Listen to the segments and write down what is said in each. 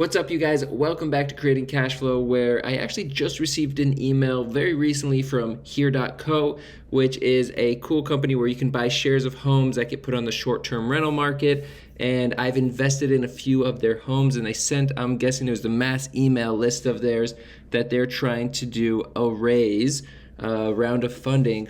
What's up, you guys? Welcome back to Creating Cash Flow, where I actually just received an email very recently from Here.co, which is a cool company where you can buy shares of homes that get put on the short-term rental market. And I've invested in a few of their homes, and they sent, I'm guessing it was the mass email list of theirs, that they're trying to do a raise, round of funding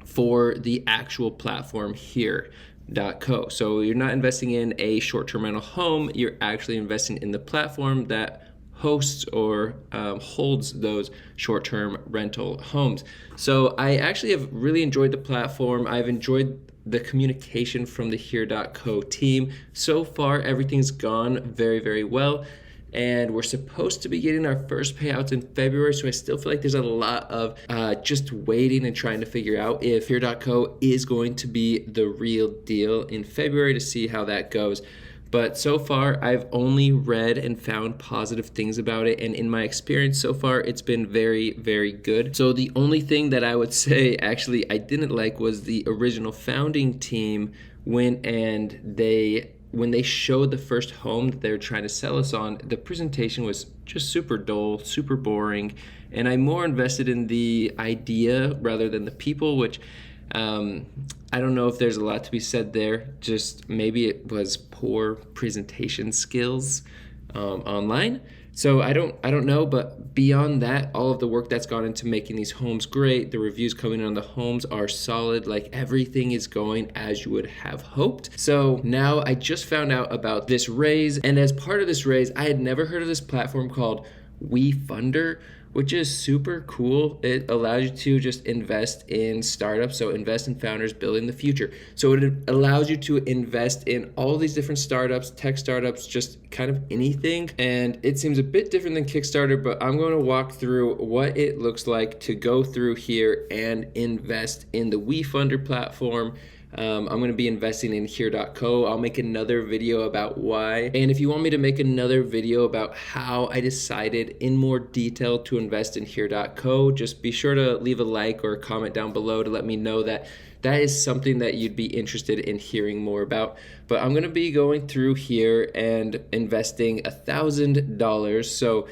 for the actual platform Here.co. So you're not investing in a short-term rental home, you're actually investing in the platform that hosts or holds those short-term rental homes. So I actually have really enjoyed the platform. I've enjoyed the communication from the Here.co team. So far, everything's gone very, very well. And we're supposed to be getting our first payouts in February, so I still feel like there's a lot of just waiting and trying to figure out if Here.co is going to be the real deal in February, to see how that goes. But so far, I've only read and found positive things about it, and in my experience so far, it's been very, very good. So the only thing that I would say actually I didn't like was the original founding team went and when they showed the first home that they were trying to sell us on, the presentation was just super dull, super boring, and I'm more invested in the idea rather than the people, which I don't know if there's a lot to be said there. Just maybe it was poor presentation skills online. So I don't know, but beyond that, all of the work that's gone into making these homes great, the reviews coming on the homes are solid, like everything is going as you would have hoped. So now I just found out about this raise, and as part of this raise, I had never heard of this platform called Wefunder, which is super cool. It allows you to just invest in startups, so invest in founders building the future. So it allows you to invest in all these different startups, tech startups, just kind of anything. And it seems a bit different than Kickstarter, but I'm going to walk through what it looks like to go through here and invest in the Wefunder platform. I'm going to be investing in Here.co. I'll make another video about why. And if you want me to make another video about how I decided in more detail to invest in Here.co, just be sure to leave a like or a comment down below to let me know that that is something that you'd be interested in hearing more about. But I'm going to be going through here and investing $1,000. So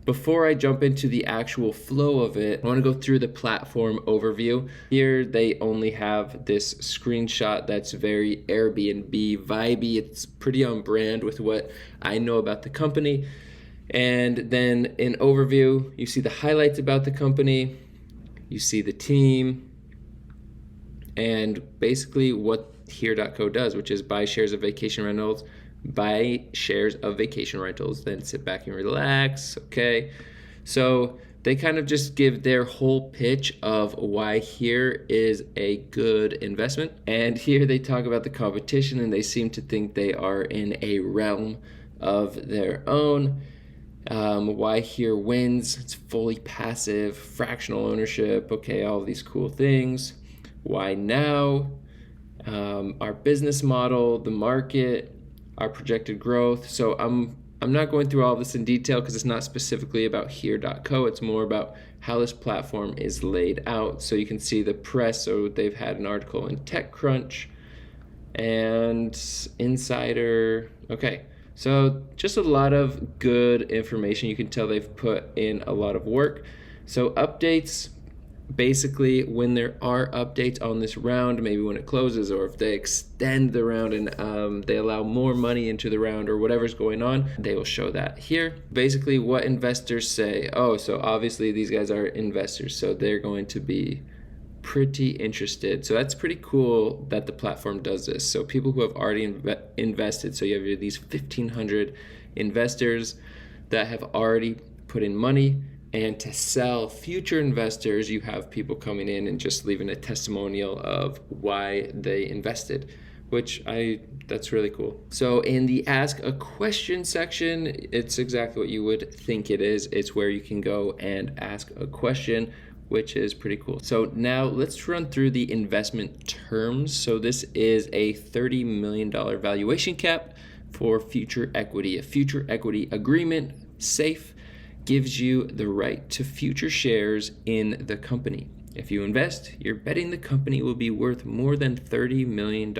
before I jump into the actual flow of it, I want to go through the platform overview. Here they only have this screenshot that's very Airbnb vibey. It's pretty on brand with what I know about the company. And then in overview, you see the highlights about the company, you see the team, and basically what Here.co does, which is buy shares of vacation rentals, then sit back and relax. Okay, so they kind of just give their whole pitch of why Here is a good investment. And here they talk about the competition, and they seem to think they are in a realm of their own. Why Here wins: it's fully passive, fractional ownership, okay, all of these cool things. Why now? Our business model, the market, our projected growth. So I'm not going through all of this in detail because it's not specifically about Here.co. It's more about how this platform is laid out. So you can see the press. So they've had an article in TechCrunch and Insider. Okay, so just a lot of good information. You can tell they've put in a lot of work. So updates. Basically, when there are updates on this round, maybe when it closes, or if they extend the round and they allow more money into the round or whatever's going on, they will show that here. Basically, what investors say. Oh, so obviously these guys are investors, so they're going to be pretty interested. So that's pretty cool that the platform does this. So people who have already invested, so you have these 1,500 investors that have already put in money. And to sell future investors, you have people coming in and just leaving a testimonial of why they invested, that's really cool. So in the ask a question section, it's exactly what you would think it is. It's where you can go and ask a question, which is pretty cool. So now let's run through the investment terms. So this is a $30 million valuation cap for future equity. A future equity agreement, safe, gives you the right to future shares in the company. If you invest, you're betting the company will be worth more than $30 million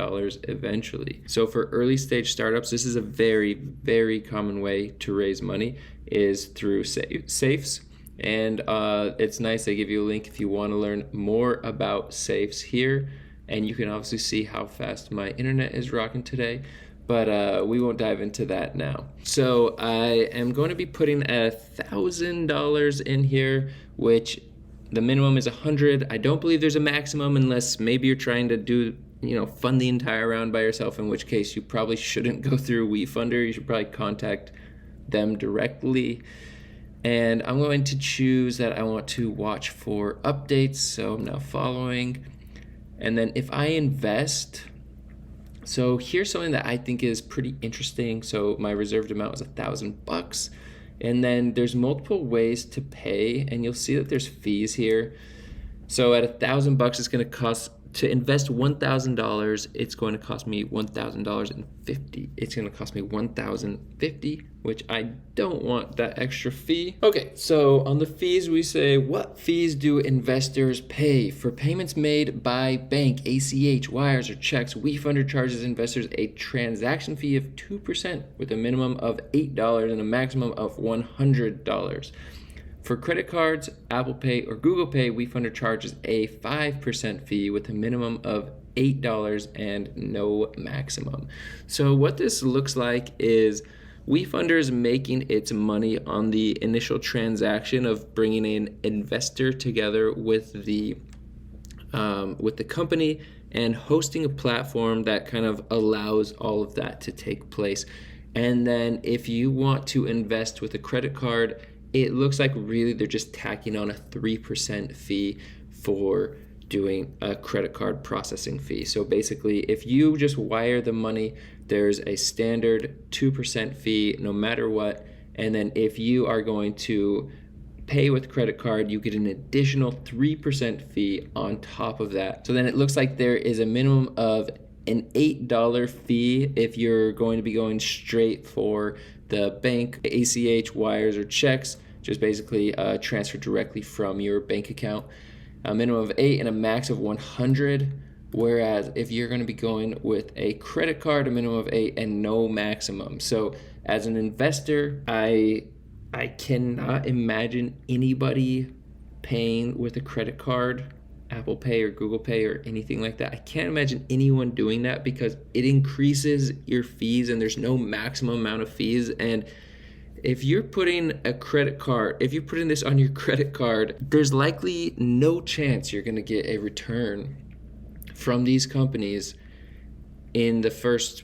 eventually. So for early stage startups, this is a very, very common way to raise money, is through safes. And it's nice, they give you a link if you want to learn more about safes here. And you can obviously see how fast my internet is rocking today, but we won't dive into that now. So I am going to be putting $1,000 in here, which the minimum is 100. I don't believe there's a maximum unless maybe you're trying to do, fund the entire round by yourself, in which case you probably shouldn't go through Wefunder. You should probably contact them directly. And I'm going to choose that I want to watch for updates. So I'm now following. And then if I invest, so here's something that I think is pretty interesting. So my reserved amount is $1,000. And then there's multiple ways to pay, and you'll see that there's fees here. So at $1,000, it's going to cost, to invest $1,000, it's going to cost me $1,000.50. It's going to cost me $1,050, which I don't want that extra fee. Okay, so on the fees, we say, what fees do investors pay? For payments made by bank, ACH, wires, or checks, Wefunder charges investors a transaction fee of 2% with a minimum of $8 and a maximum of $100. For credit cards, Apple Pay, or Google Pay, Wefunder charges a 5% fee with a minimum of $8 and no maximum. So what this looks like is Wefunder is making its money on the initial transaction of bringing an investor together with the company and hosting a platform that kind of allows all of that to take place. And then if you want to invest with a credit card, it looks like really they're just tacking on a 3% fee for doing a credit card processing fee. So basically, if you just wire the money, there's a standard 2% fee no matter what. And then if you are going to pay with credit card, you get an additional 3% fee on top of that. So then it looks like there is a minimum of an $8 fee if you're going to be going straight for the bank, ACH, wires, or checks, just basically transfer directly from your bank account. A minimum of $8 and a max of $100. Whereas if you're going to be going with a credit card, a minimum of $8 and no maximum. So as an investor, I cannot imagine anybody paying with a credit card, Apple Pay or Google Pay or anything like that. I can't imagine anyone doing that because it increases your fees and there's no maximum amount of fees. And if you're putting a credit card, if you're putting this on your credit card, there's likely no chance you're going to get a return from these companies in the first,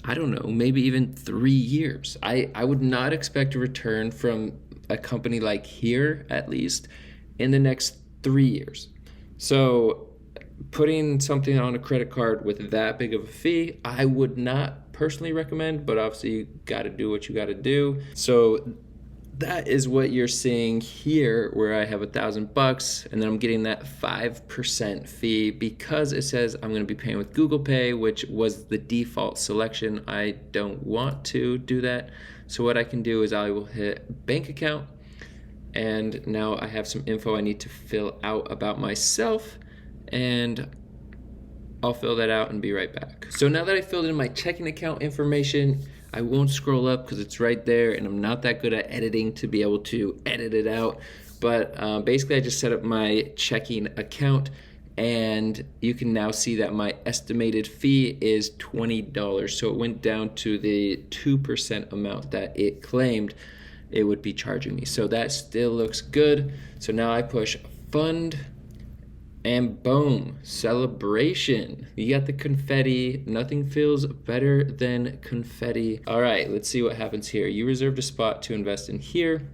I don't know, maybe even 3 years. I would not expect a return from a company like here, at least, in the next 3 years. So putting something on a credit card with that big of a fee, I would not personally recommend, but obviously you got to do what you got to do. So that is what you're seeing here, where I have $1,000 and then I'm getting that 5% fee because it says I'm going to be paying with Google Pay, which was the default selection. I don't want to do that. So what I can do is I will hit bank account, and now I have some info I need to fill out about myself, and I'll fill that out and be right back. So now that I filled in my checking account information, I won't scroll up because it's right there, and I'm not that good at editing to be able to edit it out. But basically I just set up my checking account, and you can now see that my estimated fee is $20. So it went down to the 2% amount that it claimed it would be charging me. So that still looks good. So now I push fund, and boom, celebration. You got the confetti. Nothing feels better than confetti. All right, let's see what happens here. You reserved a spot to invest in here.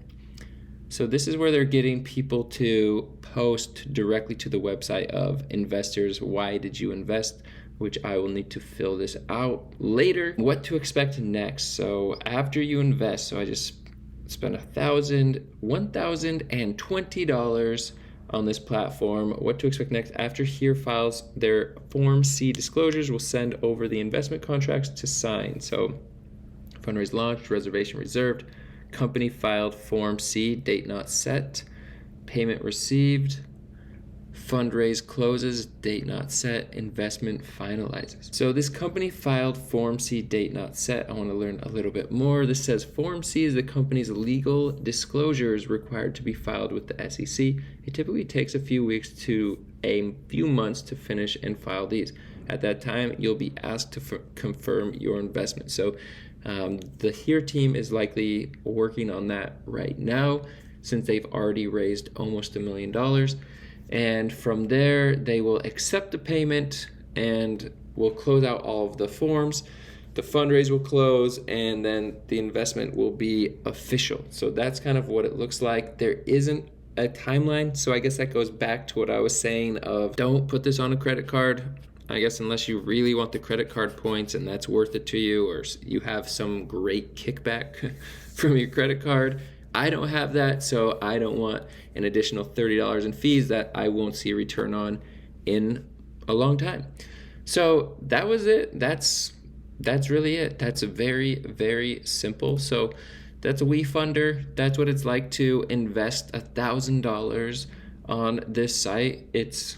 So this is where they're getting people to post directly to the website of investors. Why did you invest? Which I will need to fill this out later. What to expect next. So after you invest, so I just spent $1,020 on this platform. What to expect next. After here files their Form C disclosures, will send over the investment contracts to sign. So fundraise launched, reservation reserved, company filed Form C, date not set, payment received, Fundraise closes, date not set, investment finalizes. So this company filed Form C, date not set. I want to learn a little bit more. This says Form C is the company's legal disclosures required to be filed with the SEC. It typically takes a few weeks to a few months to finish and file these. At that time, you'll be asked to confirm your investment. So the HERE team is likely working on that right now, since they've already raised almost $1 million. And from there, they will accept the payment and will close out all of the forms. The fundraise will close, and then the investment will be official. So that's kind of what it looks like. There isn't a timeline, so I guess that goes back to what I was saying of don't put this on a credit card. I guess unless you really want the credit card points and that's worth it to you, or you have some great kickback from your credit card. I don't have that, so I don't want an additional $30 in fees that I won't see a return on in a long time. So that was it. That's really it. That's a very, very simple. So that's a Wefunder. That's what it's like to invest $1,000 on this site. It's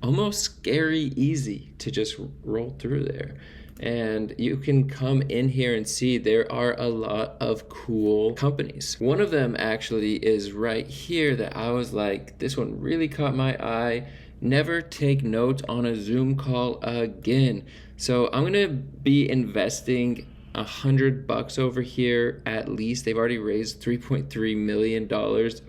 almost scary easy to just roll through there. And you can come in here and see there are a lot of cool companies. One of them actually is right here that I was like, this one really caught my eye. Never take notes on a Zoom call again. So I'm gonna be investing $100 over here at least. They've already raised $3.3 million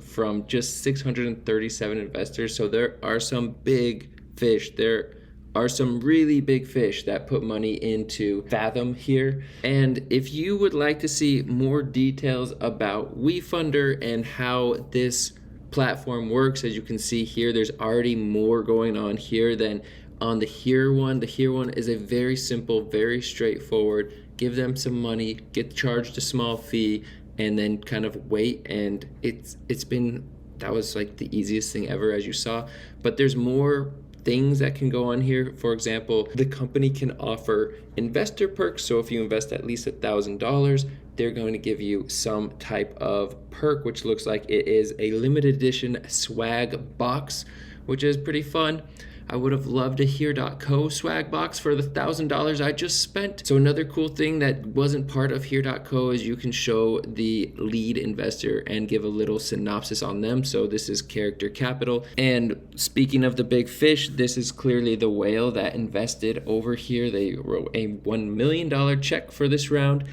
from just 637 investors. So there are some big fish. There are some really big fish that put money into Fathom here. And if you would like to see more details about Wefunder and how this platform works, as you can see here, there's already more going on here than on the HERE one. The HERE one is a very simple, very straightforward. Give them some money, get charged a small fee, and then kind of wait. And that was like the easiest thing ever, as you saw. But there's more things that can go on here. For example, the company can offer investor perks. So if you invest at least $1,000, they're going to give you some type of perk, which looks like it is a limited edition swag box, which is pretty fun. I would have loved a HERE.co swag box for the $1,000 I just spent. So another cool thing that wasn't part of HERE.co is you can show the lead investor and give a little synopsis on them. So this is Character Capital. And speaking of the big fish, this is clearly the whale that invested over here. They wrote a $1 million check for this round.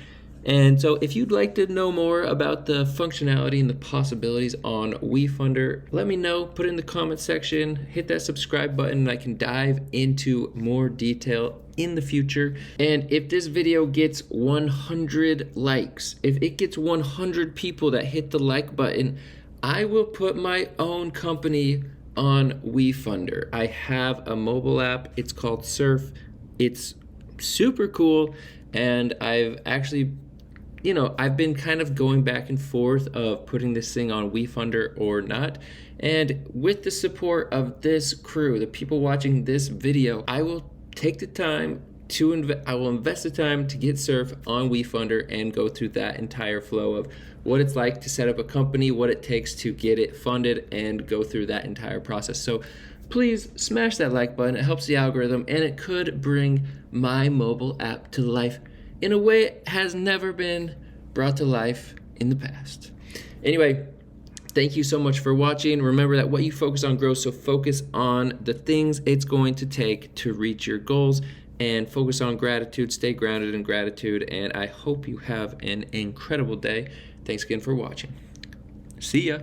And so if you'd like to know more about the functionality and the possibilities on Wefunder, let me know, put it in the comment section, hit that subscribe button, and I can dive into more detail in the future. And if this video gets 100 likes, if it gets 100 people that hit the like button, I will put my own company on Wefunder. I have a mobile app, it's called Surf. It's super cool, and I've actually I've been kind of going back and forth of putting this thing on Wefunder or not. And with the support of this crew, the people watching this video, I will take the time to invest the time to get Surf on Wefunder and go through that entire flow of what it's like to set up a company, what it takes to get it funded, and go through that entire process. So please smash that like button. It helps the algorithm, and it could bring my mobile app to life in a way it has never been brought to life in the past. Anyway, thank you so much for watching. Remember that what you focus on grows, so focus on the things it's going to take to reach your goals, and focus on gratitude. Stay grounded in gratitude, and I hope you have an incredible day. Thanks again for watching. See ya.